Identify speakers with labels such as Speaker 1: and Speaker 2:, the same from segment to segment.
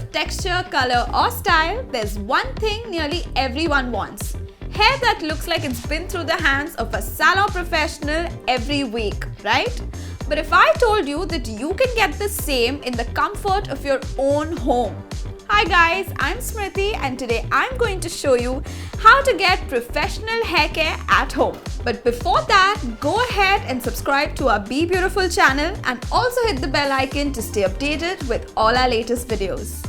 Speaker 1: of texture, color or style, there's one thing nearly everyone wants. Hair that looks like it's been through the hands of a salon professional every week, right? But if I told you that you can get the same in the comfort of your own home. Hi guys, I'm Smriti and today I'm going to show you how to get professional hair care at home. But before that, go ahead and subscribe to our BeBeautiful channel and also hit the bell icon to stay updated with all our latest videos.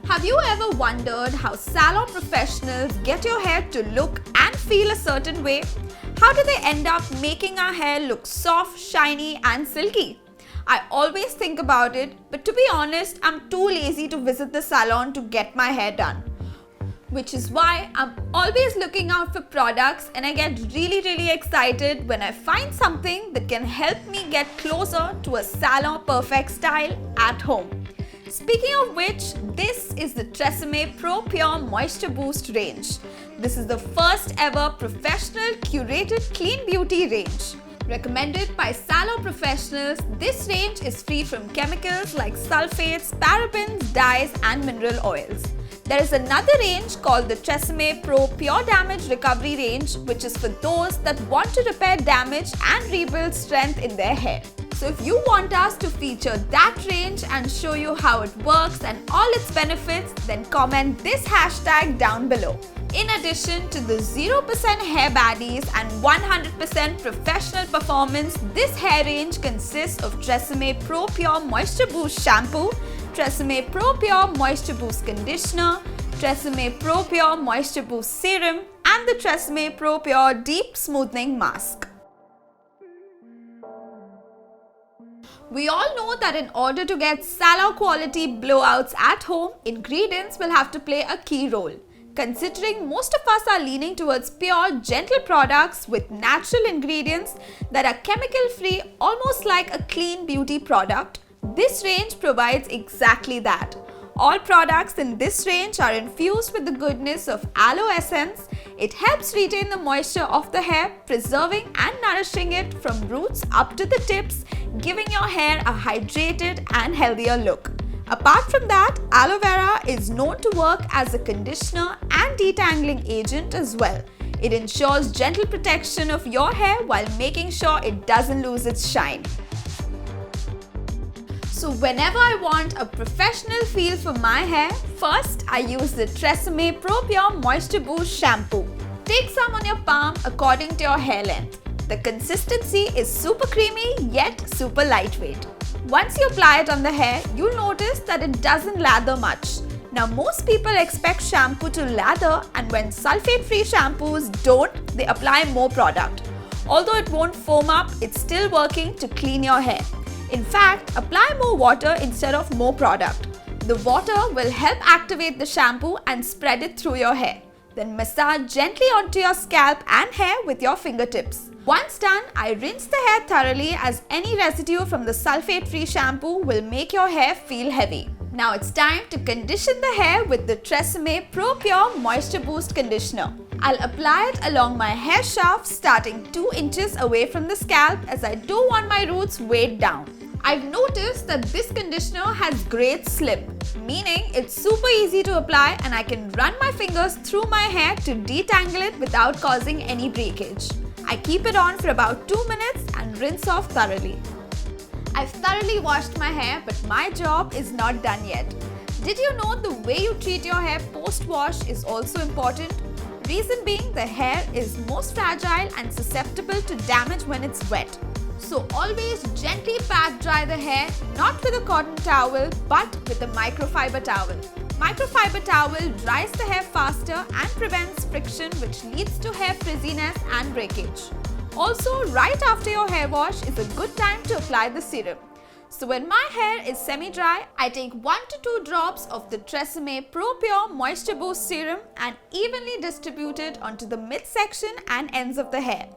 Speaker 1: Have you ever wondered how salon professionals get your hair to look and feel a certain way? How do they end up making our hair look soft, shiny and silky? I always think about it, but to be honest, I'm too lazy to visit the salon to get my hair done. Which is why I'm always looking out for products and I get really excited when I find something that can help me get closer to a salon perfect style at home. Speaking of which, this is the Serum Pro Pure Moisture Boost range. This is the first ever professional curated clean beauty range. Recommended by salon professionals, this range is free from chemicals like sulfates, parabens, dyes and mineral oils. There is another range called the Serum Pro Pure Damage Recovery range, which is for those that want to repair damage and rebuild strength in their hair. So if you want us to feature that range and show you how it works and all its benefits, then comment this hashtag down below. In addition to the 0% hair baddies and 100% professional performance, this hair range consists of Serum Pro Pure Moisture Boost Shampoo, Serum Pro Pure Moisture Boost Conditioner, Serum Pro Pure Moisture Boost Serum and the Serum Pro Pure Deep Smoothing Mask. We all know that in order to get salon quality blowouts at home, ingredients will have to play a key role. Considering most of us are leaning towards pure, gentle products with natural ingredients that are chemical-free, almost like a clean beauty product, this range provides exactly that. All products in this range are infused with the goodness of aloe essence. It helps retain the moisture of the hair, preserving and nourishing it from roots up to the tips, giving your hair a hydrated and healthier look. Apart from that, aloe vera is known to work as a conditioner and detangling agent as well. It ensures gentle protection of your hair while making sure it doesn't lose its shine. So whenever I want a professional feel for my hair, first I use the Serum Pro Pure Moisture Boost Shampoo. Take some on your palm according to your hair length. The consistency is super creamy yet super lightweight. Once you apply it on the hair, you'll notice that it doesn't lather much. Now most people expect shampoo to lather, and when sulfate-free shampoos don't, they apply more product. Although it won't foam up, it's still working to clean your hair. In fact, apply more water instead of more product. The water will help activate the shampoo and spread it through your hair. Then massage gently onto your scalp and hair with your fingertips. Once done, I rinse the hair thoroughly as any residue from the sulfate-free shampoo will make your hair feel heavy. Now it's time to condition the hair with the Serum Pro Pure Moisture Boost Conditioner. I'll apply it along my hair shaft starting 2 inches away from the scalp as I don't want my roots weighed down. I've noticed that this conditioner has great slip, meaning it's super easy to apply and I can run my fingers through my hair to detangle it without causing any breakage. I keep it on for about 2 minutes and rinse off thoroughly. I've thoroughly washed my hair, but my job is not done yet. Did you know the way you treat your hair post-wash is also important? Reason being, the hair is most fragile and susceptible to damage when it's wet. So always gently pat dry the hair, not with a cotton towel but with a microfiber towel. Microfiber towel dries the hair faster and prevents friction, which leads to hair frizziness and breakage. Also, right after your hair wash is a good time to apply the serum. So when my hair is semi-dry, I take 1 to 2 drops of the Serum Pro Pure Moisture Boost Serum and evenly distribute it onto the midsection and ends of the hair.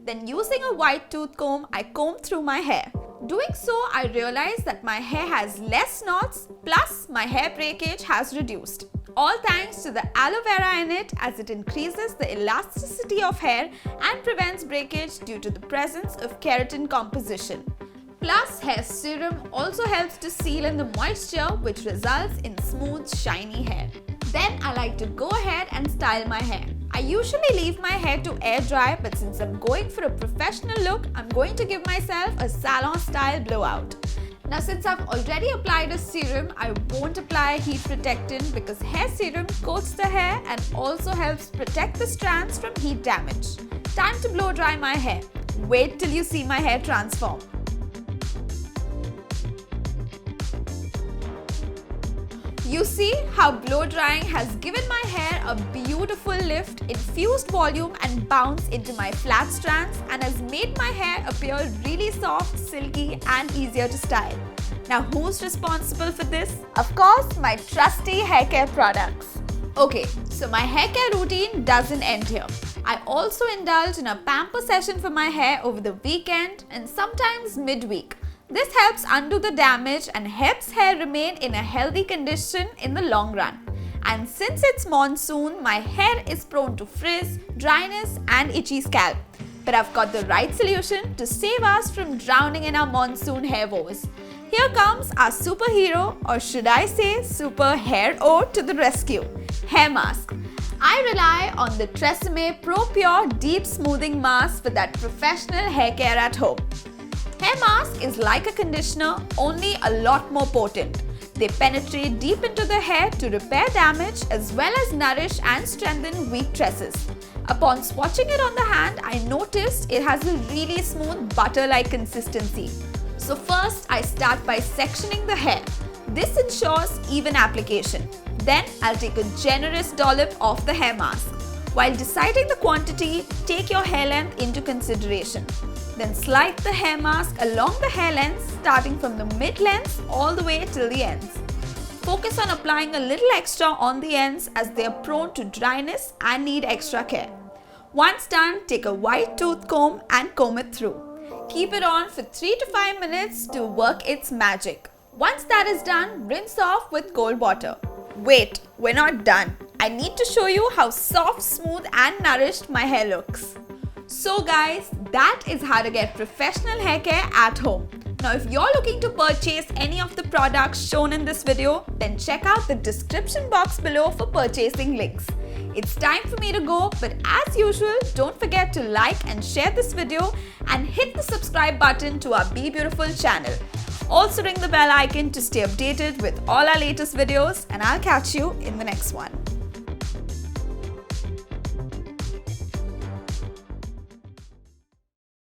Speaker 1: Then using a white tooth comb, I comb through my hair. Doing so, I realize that my hair has less knots, plus my hair breakage has reduced. all thanks to the aloe vera in it, as it increases the elasticity of hair and prevents breakage due to the presence of keratin composition. Plus, hair serum also helps to seal in the moisture, which results in smooth, shiny hair. Then I like to go ahead and style my hair. I usually leave my hair to air dry, but since I'm going for a professional look, I'm going to give myself a salon style blowout. Now, since I've already applied a serum, I won't apply a heat protectant because hair serum coats the hair and also helps protect the strands from heat damage. Time to blow dry my hair. Wait till you see my hair transform. You see how blow drying has given my hair a beautiful lift, infused volume and bounce into my flat strands and has made my hair appear really soft, silky and easier to style. Now who's responsible for this? Of course, my trusty hair care products. Okay, so my hair care routine doesn't end here. I also indulge in a pamper session for my hair over the weekend and sometimes midweek. This helps undo the damage and helps hair remain in a healthy condition in the long run. And since it's monsoon, my hair is prone to frizz, dryness and itchy scalp. But I've got the right solution to save us from drowning in our monsoon hair woes. Here comes our superhero, or should I say super hair ode to the rescue, hair mask. I rely on the Tresemme Pro Pure Deep Smoothing Mask for that professional hair care at home. Hair mask is like a conditioner, only a lot more potent. They penetrate deep into the hair to repair damage as well as nourish and strengthen weak tresses. Upon swatching it on the hand, I noticed it has a really smooth butter-like consistency. So first, I start by sectioning the hair. This ensures even application. Then, I'll take a generous dollop of the hair mask. While deciding the quantity, take your hair length into consideration. Then slide the hair mask along the hair length, starting from the mid-length all the way till the ends. Focus on applying a little extra on the ends as they are prone to dryness and need extra care. Once done, take a white tooth comb and comb it through. Keep it on for 3 to 5 minutes to work its magic. Once that is done, rinse off with cold water. Wait, we're not done. I need to show you how soft, smooth and nourished my hair looks. So guys, that is how to get professional hair care at home. Now if you're looking to purchase any of the products shown in this video, then check out the description box below for purchasing links. It's time for me to go, but as usual, don't forget to like and share this video and hit the subscribe button to our BeBeautiful channel. Also ring the bell icon to stay updated with all our latest videos, and I'll catch you in the next one.